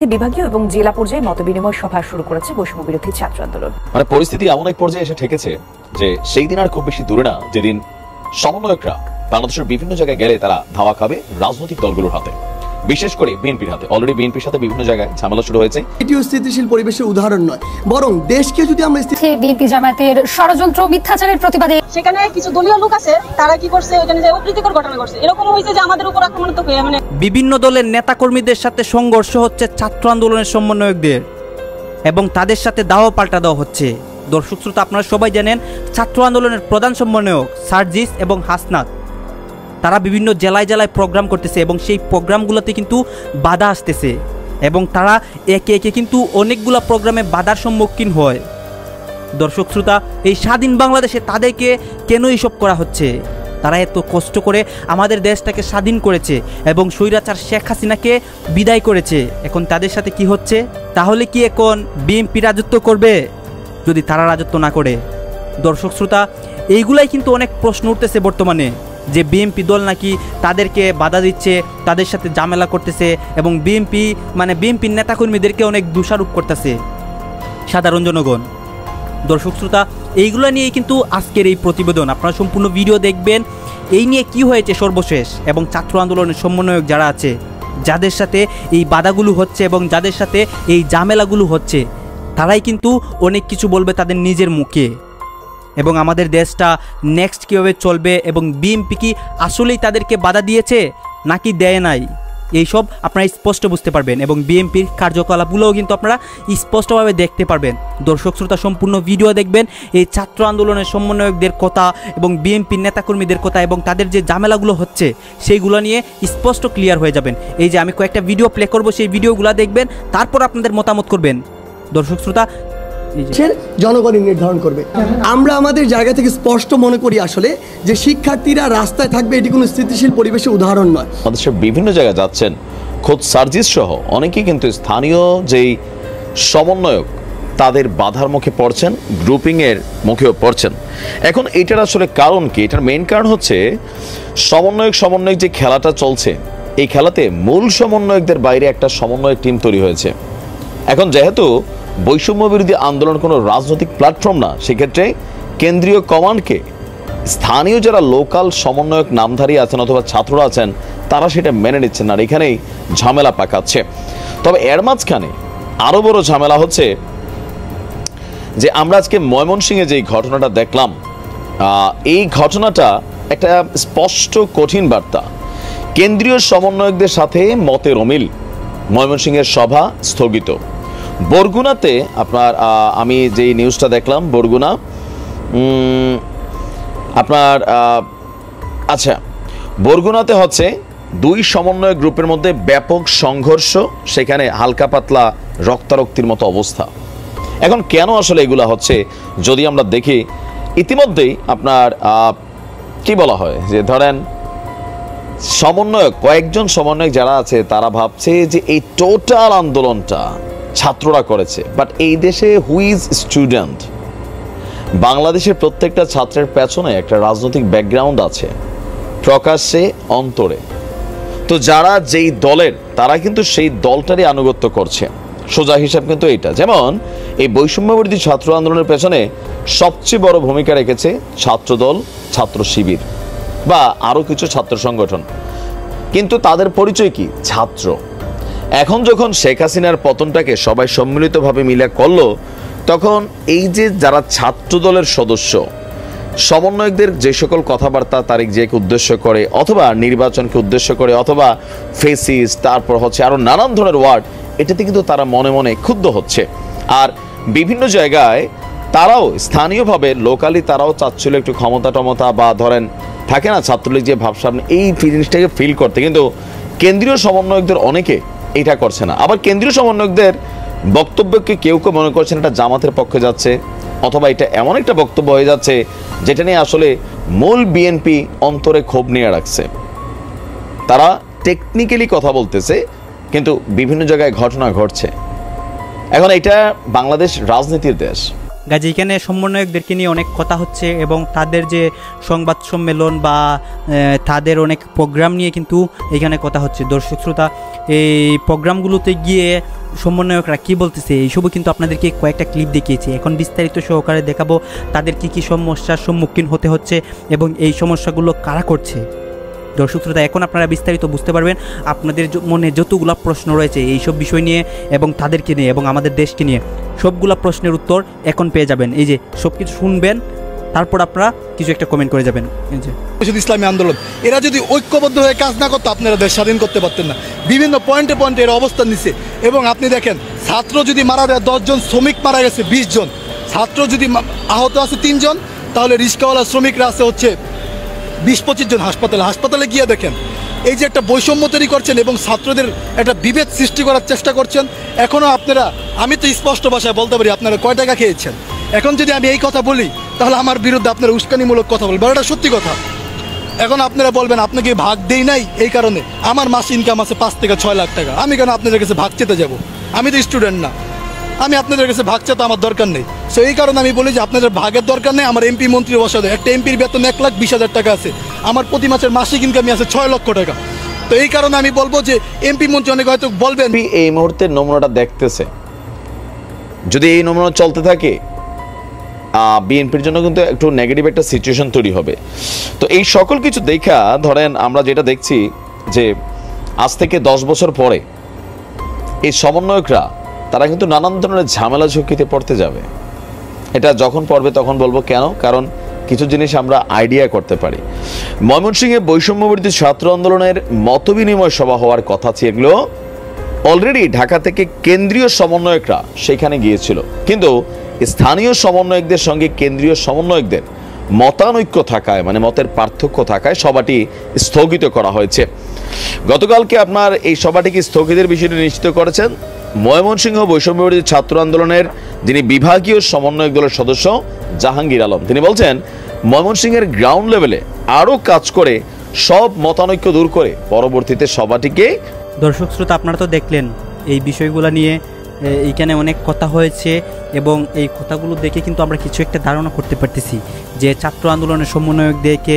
বিভাগীয় এবং জেলা পর্যায়ে মতবিনিময় সভা শুরু করেছে বৈষম্য বিরোধী ছাত্র আন্দোলন। মানে পরিস্থিতি এমন এক পর্যায়ে এসে ঠেকেছে যে সেই দিন আর খুব বেশি দূরে না যেদিন সমন্বয়করা বাংলাদেশের বিভিন্ন জায়গায় গেলে তারা ধাওয়া খাবে রাজনৈতিক দলগুলোর হাতে, বিশেষ করে বিএনপির হাতে। অলরেডি বিএনপির সাথে বিভিন্ন জায়গায় ঝামেলা শুরু হয়েছে। এটিও স্থিতিশীল পরিবেশের উদাহরণ নয়, বরং দেশকে যদি আমরা বিএনপি জামায়াতের ষড়যন্ত্র মিথ্যাচারের প্রতিবাদে সেখানে কিছু দলীয় লোক আছে, তারা কি করছে ওখানে যে অপ্রীতিকর ঘটনা ঘটছে, এরকম হয়েছে যে আমাদের উপর আক্রমণাত্মক হয়ে মানে বিভিন্ন দলের নেতাকর্মীদের সাথে সংঘর্ষ হচ্ছে ছাত্র আন্দোলনের সমন্বয়কদের এবং তাদের সাথে দাওয়া পাল্টা দেওয়া হচ্ছে। দর্শক শ্রোতা, আপনারা সবাই জানেন ছাত্র আন্দোলনের প্রধান সমন্বয়ক সার্জিস এবং হাসনাত তারা বিভিন্ন জেলায় জেলায় প্রোগ্রাম করতেছে এবং সেই প্রোগ্রামগুলোতে কিন্তু বাধা আসতেছে এবং তারা একে একে কিন্তু অনেকগুলো প্রোগ্রামে বাধার সম্মুখীন হয়। দর্শক শ্রোতা, এই স্বাধীন বাংলাদেশে তাদেরকে কেন এইসব করা হচ্ছে? তারা এত কষ্ট করে আমাদের দেশটাকে স্বাধীন করেছে এবং স্বৈরাচার শেখ হাসিনাকে বিদায় করেছে। এখন তাদের সাথে কি হচ্ছে? তাহলে কি এখন বিএনপি রাজত্ব করবে যদি তারা রাজত্ব না করে? দর্শক শ্রোতা, এইগুলাই কিন্তু অনেক প্রশ্ন উঠতেছে বর্তমানে, যে বিএনপি দল নাকি তাদেরকে বাধা দিচ্ছে, তাদের সাথে ঝামেলা করতেছে এবং বিএনপির নেতাকর্মীদেরকে অনেক দোষারোপ করতেছে সাধারণ জনগণ। দর্শক শ্রোতা, এইগুলো নিয়েই কিন্তু আজকের এই প্রতিবেদন। আপনারা সম্পূর্ণ ভিডিও দেখবেন এই নিয়ে কি হয়েছে সর্বশেষ, এবং ছাত্র আন্দোলনের সমন্বয়ক যারা আছে, যাদের সাথে এই বাধাগুলো হচ্ছে এবং যাদের সাথে এই ঝামেলাগুলো হচ্ছে, তারাই কিন্তু অনেক কিছু বলবে তাদের নিজের মুখে। এবং আমাদের দেশটা নেক্সট কীভাবে চলবে এবং বিএনপি কি আসলেই তাদেরকে বাধা দিয়েছে নাকি দেয় নাই, এইসব আপনারা স্পষ্ট বুঝতে পারবেন এবং বিএনপির কার্যকলাপগুলোও কিন্তু আপনারা স্পষ্টভাবে দেখতে পারবেন। দর্শক শ্রোতা, সম্পূর্ণ ভিডিও দেখবেন এই ছাত্র আন্দোলনের সমন্বয়কদের কথা এবং বিএনপির নেতাকর্মীদের কথা এবং তাদের যে ঝামেলাগুলো হচ্ছে সেইগুলো নিয়ে স্পষ্ট ক্লিয়ার হয়ে যাবেন। এই যে আমি কয়েকটা ভিডিও প্লে করব, সেই ভিডিওগুলো দেখবেন, তারপর আপনাদের মতামত করবেন। দর্শক শ্রোতা, জনগণই নির্ধারণ করবে। আমরা আমাদের জায়গা থেকে স্পষ্ট মনে করি আসলে যে শিক্ষার্থীরা রাস্তায় থাকবে, এটি কোনো স্থিতিশীল পরিবেশের উদাহরণ নয়। আমাদের বিভিন্ন জায়গায় যাচ্ছেন, খোদ সার্জিস সহ অনেকেই কিন্তু স্থানীয় যেই সমন্বয়ক তাদের বাধার মুখে পড়ছেন, গ্রুপিংয়ের মুখেও পড়ছেন। এখন এটার আসলে কারণ কি? এটার মেইন কারণ হচ্ছে সমন্বয়ক যে খেলাটা চলছে, এই খেলাতে মূল সমন্বয়কদের বাইরে একটা সমন্বয়ক টিম তৈরি হয়েছে। এখন যেহেতু বৈষম্য বিরোধী আন্দোলন কোনো রাজনৈতিক প্ল্যাটফর্ম না, সেক্ষেত্রে কেন্দ্রীয় কমান্ডকে স্থানীয় যারা লোকাল সমন্বয়ক নামধারী আছেন অথবা ছাত্ররা আছেন, তারা সেটা মেনে নিচ্ছেন না, আর এখানেই ঝামেলা পাকাচ্ছে। তবে এর মাঝখানে আরও বড় ঝামেলা হচ্ছে যে আমরা আজকে ময়মনসিংহে যেই ঘটনাটা দেখলাম, এই ঘটনাটা একটা স্পষ্ট কঠিন বার্তা। কেন্দ্রীয় সমন্বয়কদের সাথে মতের অমিল, ময়মনসিংহের সভা স্থগিত। বরগুনাতে আপনার আমি যেই নিউজটা দেখলাম, বরগুনা আপনার বরগুনাতে হচ্ছে দুই সমন্বয় গ্রুপের মধ্যে ব্যাপক সংঘর্ষ, সেখানে হালকা পাতলা রক্তারক্তির মতো অবস্থা। এখন কেন আসলে এগুলা হচ্ছে যদি আমরা দেখি, ইতিমধ্যেই আপনার কি বলা হয় যে ধরেন কয়েকজন সমন্বয়ক যারা আছে তারা ভাবছে যে এই টোটাল আন্দোলনটা ছাত্ররা করেছে, বাট এই দেশে হু ইজ স্টুডেন্ট? বাংলাদেশের প্রত্যেকটা ছাত্রের পেছনে একটা রাজনৈতিক ব্যাকগ্রাউন্ড আছে, প্রকাশ্যে অন্তরে। তো যারা যেই দলের, তারা কিন্তু সেই দলটারই আনুগত্য করছে। সোজা হিসাব কিন্তু এইটা। যেমন এই বৈষম্য বিরোধী ছাত্র আন্দোলনের পেছনে সবচেয়ে বড় ভূমিকা রেখেছে ছাত্রদল, ছাত্র শিবির বা আরও কিছু ছাত্র সংগঠন, কিন্তু তাদের পরিচয় কি? ছাত্র। এখন যখন শেখ হাসিনার পতনটাকে সবাই সম্মিলিতভাবে মিলে করলো, তখন এই যে যারা ছাত্র দলের সদস্য, সমন্বয়কদের যে সকল কথাবার্তা তারিখ জিয়াকে উদ্দেশ্য করে অথবা নির্বাচনকে উদ্দেশ্য করে অথবা ফেসিস, তারপর হচ্ছে আরও নানান ধরনের ওয়ার্ড, এটাতে কিন্তু তারা মনে মনে ক্ষুব্ধ হচ্ছে। আর বিভিন্ন জায়গায় তারাও স্থানীয়ভাবে লোকালি তারাও চাচ্ছিল একটু ক্ষমতা বা ধরেন থাকে না ছাত্রলীগ যে ভাবসামনে, এই জিনিসটাকে ফিল করতে, কিন্তু কেন্দ্রীয় সমন্বয়কদের অনেকে এটা করছে না। আবার কেন্দ্রীয় সমন্বয়কদের বক্তব্যকে কেউ মনে করছেন এটা জামাতের পক্ষে যাচ্ছে, অথবা এটা এমন একটা বক্তব্য হয়ে যাচ্ছে যেটা নিয়ে আসলে মূল বিএনপি অন্তরে ক্ষোভ নিয়ে রাখছে। তারা টেকনিক্যালি কথা বলতেছে, কিন্তু বিভিন্ন জায়গায় ঘটনা ঘটছে। এখন এটা বাংলাদেশ রাজনীতির দেশ। গাজী এখানে সমন্বয়কদেরকে নিয়ে অনেক কথা হচ্ছে এবং তাদের যে সংবাদ সম্মেলন বা তাদের অনেক প্রোগ্রাম নিয়ে কিন্তু এখানে কথা হচ্ছে। দর্শক শ্রোতা, এই প্রোগ্রামগুলোতে গিয়ে সমন্বয়করা কি বলতেছে এইসবও কিন্তু আপনাদেরকে কয়েকটা ক্লিপ দেখিয়েছি। এখন বিস্তারিত সহকারে দেখাবো তাদের কি সমস্যার সম্মুখীন হতে হচ্ছে এবং এই সমস্যাগুলো কারা করছে। দর্শক শ্রোতা, এখন আপনারা বিস্তারিত বুঝতে পারবেন। আপনাদের মনে যতগুলো প্রশ্ন রয়েছে এইসব বিষয় নিয়ে এবং তাদেরকে নিয়ে এবং আমাদের দেশকে নিয়ে সবগুলা প্রশ্নের উত্তর এখন পেয়ে যাবেন। এই যে সব কিছু শুনবেন, তারপর আপনারা কিছু একটা কমেন্ট করে যাবেন। এই যে ইসলামী আন্দোলন, এরা যদি ঐক্যবদ্ধ হয়ে কাজ না করতো আপনারা দেশ স্বাধীন করতে পারতেন না। বিভিন্ন পয়েন্টে পয়েন্টে এরা অবস্থান নিচ্ছে। এবং আপনি দেখেন, ছাত্র যদি মারা যায় 10 জন, শ্রমিক মারা গেছে 20 জন, ছাত্র যদি আহত আছে 3 জন, তাহলে রিক্সাওয়ালা শ্রমিকরা আছে হচ্ছে 20-25 জন হাসপাতালে গিয়ে দেখেন। এই যে একটা বৈষম্য তৈরি করছেন এবং ছাত্রদের একটা বিভেদ সৃষ্টি করার চেষ্টা করছেন। এখনও আপনারা, আমি তো স্পষ্ট ভাষায় বলতে পারি আপনারা কয় টাকা খেয়েছেন। এখন যদি আমি এই কথা বলি তাহলে আমার বিরুদ্ধে আপনারা উস্কানিমূলক কথা বলবেন, এটা সত্যি কথা। এখন আপনারা বলবেন আপনাকে ভাগ দেই নাই এই কারণে। আমার মাস ইনকাম আছে 5 থেকে 6 লাখ টাকা, আমি কেন আপনাদের কাছে ভাগ চেতে যাব? আমি তো স্টুডেন্ট না, আমি আপনাদের কাছে ভাগ চেতে আমার দরকার নেই। সো এই কারণে আমি বলি যে আপনাদের ভাগের দরকার নেই। আমার এমপি মন্ত্রী বসা দেয়, একটা এমপির বেতন 1,20,000 টাকা আছে, আমার প্রতি মাসের মাসিক ইনকামই আছে 6 লক্ষ টাকা। তো এই কারণে আমি বলবো যে এমপি মন্ত্রী অনেক হয়তো বলবেন এই মুহূর্তে নমুনাটা দেখতেছে, যদি এই নমুনা চলতে থাকে বিএনপির জন্য কিন্তু একটু নেগেটিভ একটা সিচুয়েশন তৈরি হবে। তো এই সকল কিছু দেখা ধরেন আমরা যেটা দেখছি যে আজ থেকে 10 বছর পরে এই সমন্বয়করা তারা কিন্তু নানান ধরনের ঝামেলা ঝুঁকিতে পড়তে যাবে। এটা যখন পড়বে তখন বলবো কেন, কারণ কিছু জিনিস আমরা আইডিয়া করতে পারি। ময়মনসিংহে বৈষম্যবিরোধী ছাত্র আন্দোলনের মতবিনিময় সভা হওয়ার কথা ছিল, এগুলো অলরেডি ঢাকা থেকে কেন্দ্রীয় সমন্বয়করা সেখানে গিয়েছিল, কিন্তু স্থানীয় সমন্বয়কদের সঙ্গে কেন্দ্রীয় সমন্বয়কদের মতানৈক্য থাকায়, মানে মতের পার্থক্য থাকায় সভাটি স্থগিত করা হয়েছে। গতকালকে আপনার এই সভাটিকে স্থগিতের বিষয়টি নিশ্চিত করেছেন ময়মনসিংহ বৈষম্যবিরোধী ছাত্র আন্দোলনের যিনি বিভাগীয় সমন্বয়ক দলের সদস্য জাহাঙ্গীর আলম। তিনি বলছেন ময়মনসিংহের গ্রাউন্ড লেভেলে আরও কাজ করে সব মতানৈক্য দূর করে পরবর্তীতে সভাটিকে। দর্শক শ্রোতা, আপনারা তো দেখলেন এই বিষয়গুলো নিয়ে এইখানে অনেক কথা হয়েছে এবং এই কথাগুলো দেখে কিন্তু আমরা কিছু একটা ধারণা করতে পারতেছি যে ছাত্র আন্দোলনের সমন্বয়কদেরকে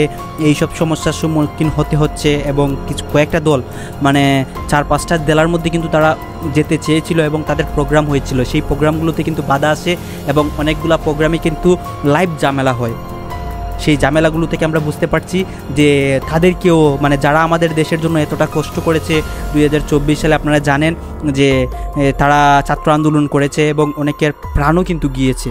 এইসব সমস্যার সম্মুখীন হতে হচ্ছে এবং কয়েকটা দল মানে 4-5টা জেলার মধ্যে কিন্তু তারা যেতে চেয়েছিল এবং তাদের প্রোগ্রাম হয়েছিল, সেই প্রোগ্রামগুলোতে কিন্তু বাধা আসে এবং অনেকগুলো প্রোগ্রামে কিন্তু লাইভ ঝামেলা হয়। সেই ঝামেলাগুলো থেকে আমরা বুঝতে পারছি যে তাদেরকেও, মানে যারা আমাদের দেশের জন্য এতটা কষ্ট করেছে 2024 সালে, আপনারা জানেন যে তারা ছাত্র আন্দোলন করেছে এবং অনেকের প্রাণও কিন্তু গিয়েছে।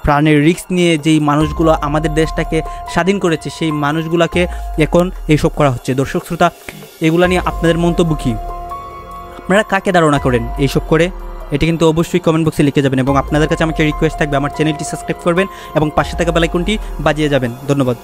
প্রাণের রিস্ক নিয়ে যেই মানুষগুলো আমাদের দেশটাকে স্বাধীন করেছে সেই মানুষগুলোকে এখন এইসব করা হচ্ছে। দর্শক শ্রোতা, এগুলা নিয়ে আপনাদের মন্তব্য কী? আপনারা কাকে ধারণা করেন এইসব করে? এটা কিন্তু অবশ্যই কমেন্ট বক্সে লিখে যাবেন এবং আপনাদের কাছে আমাকে রিকোয়েস্ট থাকবে আমার চ্যানেলটি সাবস্ক্রাইব করবেন এবং পাশে থাকা বেল আইকনটি বাজিয়ে যাবেন। ধন্যবাদ।